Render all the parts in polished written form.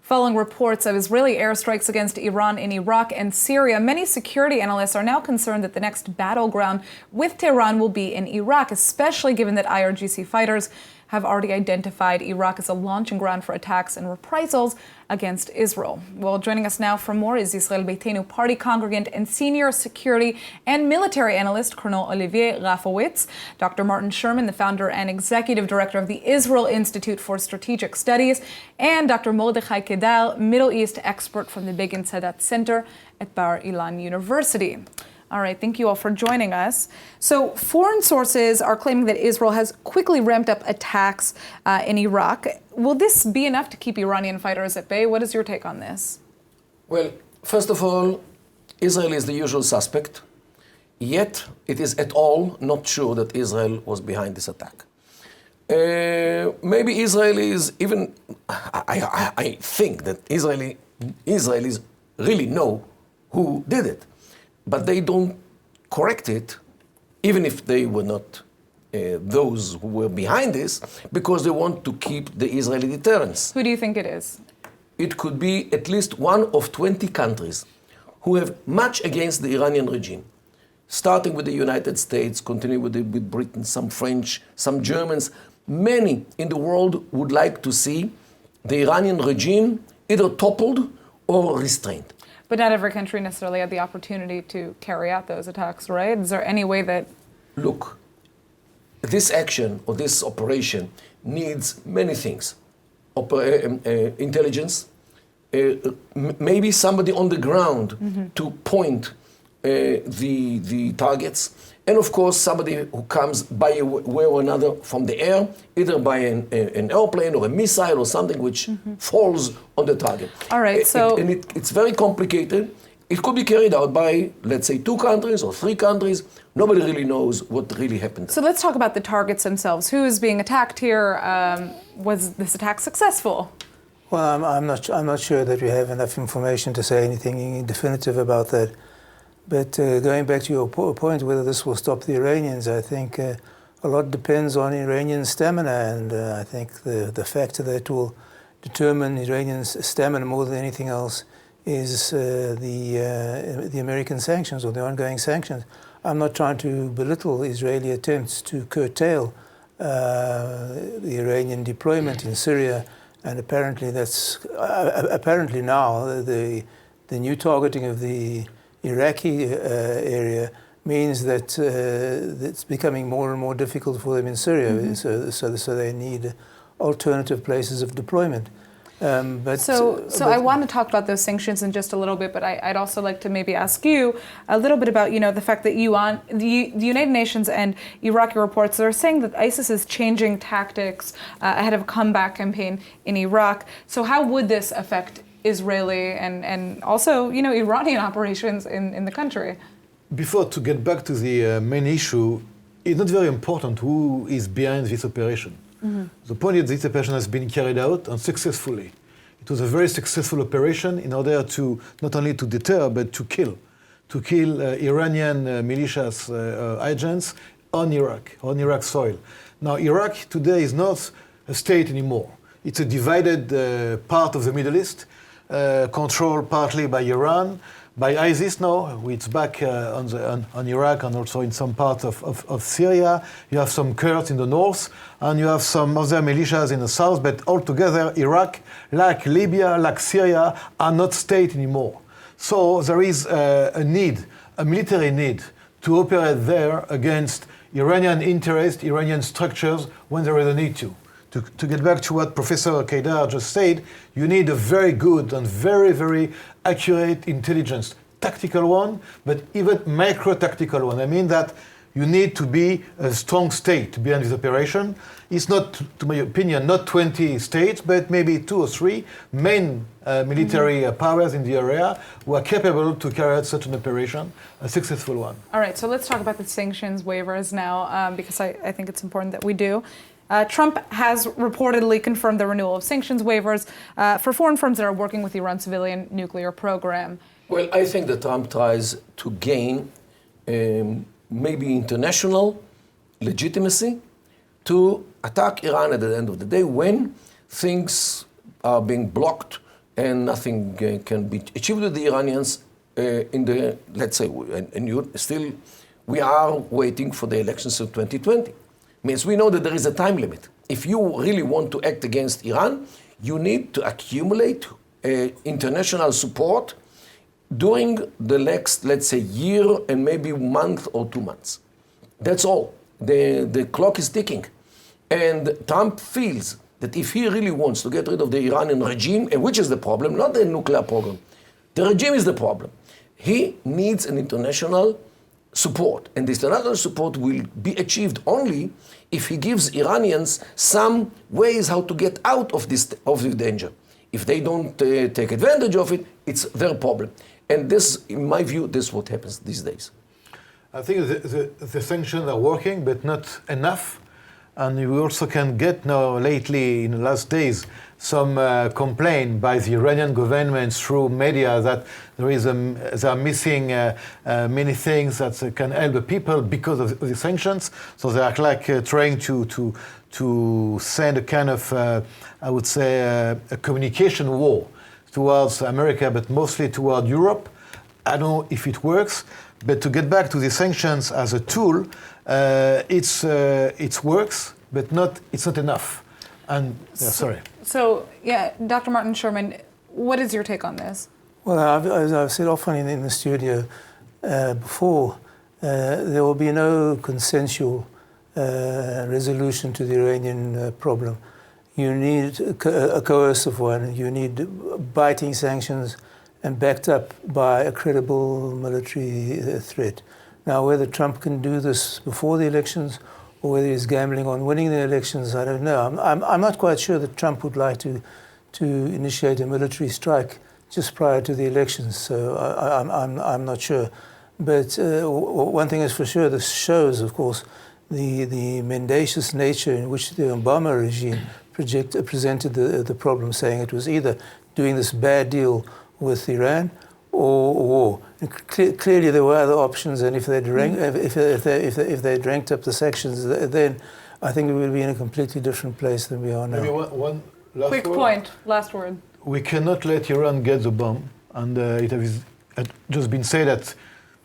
Following reports of Israeli airstrikes against Iran in Iraq and Syria, many security analysts are now concerned that the next battleground with Tehran will be in Iraq, especially given that IRGC fighters have already identified Iraq as a launching ground for attacks and reprisals against Israel. Well, joining us now for more is Yisrael Beiteinu party congregant and senior security and military analyst, Colonel Olivier Rafowicz, Dr. Martin Sherman, the founder and executive director of the Israel Institute for Strategic Studies, and Dr. Mordechai Kedar, Middle East expert from the Begin-Sadat Center at Bar Ilan University. All right, thank you all for joining us. So foreign sources are claiming that Israel has quickly ramped up attacks in Iraq. Will this be enough to keep Iranian fighters at bay? What is your take on this? Well, first of all, Israel is the usual suspect, yet it is at all not sure that Israel was behind this attack. Maybe Israelis even, I think that Israelis really know who did it. But they don't correct it, even if they were not those who were behind this, because they want to keep the Israeli deterrence. Who do you think it is? It could be at least one of 20 countries who have much against the Iranian regime, starting with the United States, continuing with Britain, some French, some Germans. Many in the world would like to see the Iranian regime either toppled or restrained. But not every country necessarily had the opportunity to carry out those attacks, right? Is there any way that... Look, this action or this operation needs many things. Intelligence, maybe somebody on the ground to point the targets, and of course somebody who comes by a way or another from the air, either by an airplane or a missile or something which falls on the target. All right, so... It's very complicated. It could be carried out by, let's say, 2 countries or 3 countries. Nobody really knows what really happened. So let's talk about the targets themselves. Who is being attacked here? Was this attack successful? Well, I'm not sure that we have enough information to say anything definitive about that. But going back to your point, whether this will stop the Iranians, I think a lot depends on Iranian stamina, and I think the factor that will determine Iranians' stamina more than anything else is the American sanctions or the ongoing sanctions. I'm not trying to belittle Israeli attempts to curtail the Iranian deployment in Syria, and apparently now the new targeting of the Iraqi area means that it's becoming more and more difficult for them in Syria. So they need alternative places of deployment. So I want to talk about those sanctions in just a little bit, but I'd also like to maybe ask you a little bit about, the fact that the United Nations and Iraqi reports are saying that ISIS is changing tactics ahead of a comeback campaign in Iraq. So how would this affect Israeli and also, Iranian operations in the country? Before, to get back to the main issue, it's not very important who is behind this operation. The point is this operation has been carried out and successfully. It was a very successful operation in order to not only to deter but to kill Iranian militias agents on Iraq soil. Now, Iraq today is not a state anymore. It's a divided part of the Middle East, controlled partly by Iran, by ISIS now. It's back on Iraq and also in some parts of Syria. You have some Kurds in the north, and you have some other militias in the south, but altogether Iraq, like Libya, like Syria, are not state anymore. So there is a military need to operate there against Iranian interests, Iranian structures, when there is a need to. To get back to what Professor Kedar just said, you need a very good and very, very accurate intelligence, tactical one, but even micro-tactical one. I mean that you need to be a strong state behind this operation. It's not, to my opinion, not 20 states, but maybe 2 or 3 main military powers in the area who are capable to carry out such an operation, a successful one. All right, so let's talk about the sanctions waivers now, because I think it's important that we do. Trump has reportedly confirmed the renewal of sanctions waivers for foreign firms that are working with Iran's civilian nuclear program. Well, I think that Trump tries to gain maybe international legitimacy to attack Iran at the end of the day when things are being blocked and nothing can be achieved with the Iranians in the, let's say, we are waiting for the elections of 2020. Means we know that there is a time limit. If you really want to act against Iran, you need to accumulate international support during the next, let's say, year and maybe month or 2 months. That's all. The clock is ticking. And Trump feels that if he really wants to get rid of the Iranian regime, and which is the problem, not the nuclear program, the regime is the problem. He needs an international support. And this international support will be achieved only if he gives Iranians some ways how to get out of this danger. If they don't take advantage of it, it's their problem. And this, in my view, this is what happens these days. I think the sanctions are working, but not enough. And we also can get now, lately, in the last days, some complaint by the Iranian government through media that they are missing many things that can help the people because of the sanctions. So they are like trying to send a kind of, I would say, a communication war towards America, but mostly toward Europe. I don't know if it works, but to get back to the sanctions as a tool, it works, but it's not enough. And sorry. So, yeah, Dr. Martin Sherman, what is your take on this? Well, as I've said often in the studio before, there will be no consensual resolution to the Iranian problem. You need a coercive one. You need biting sanctions and backed up by a credible military threat. Now, whether Trump can do this before the elections or whether he's gambling on winning the elections, I don't know. I'm not quite sure that Trump would like to initiate a military strike just prior to the elections, so I'm not sure. But one thing is for sure, this shows, of course, the mendacious nature in which the Obama regime presented the problem, saying it was either doing this bad deal with Iran or war. Clearly, there were other options, and if they'd ranked up the sanctions, then I think we would be in a completely different place than we are now. Maybe one last Quick word. point, last word. We cannot let Iran get the bomb, and it has just been said that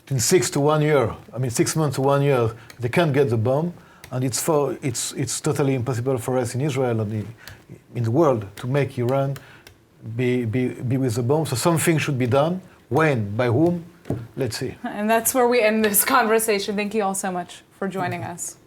in 6 to 1 year, 6 months to 1 year, they can't get the bomb, and it's totally impossible for us in Israel and in the world to make Iran be with the bomb. So something should be done. When? By whom? Let's see. And that's where we end this conversation. Thank you all so much for joining us.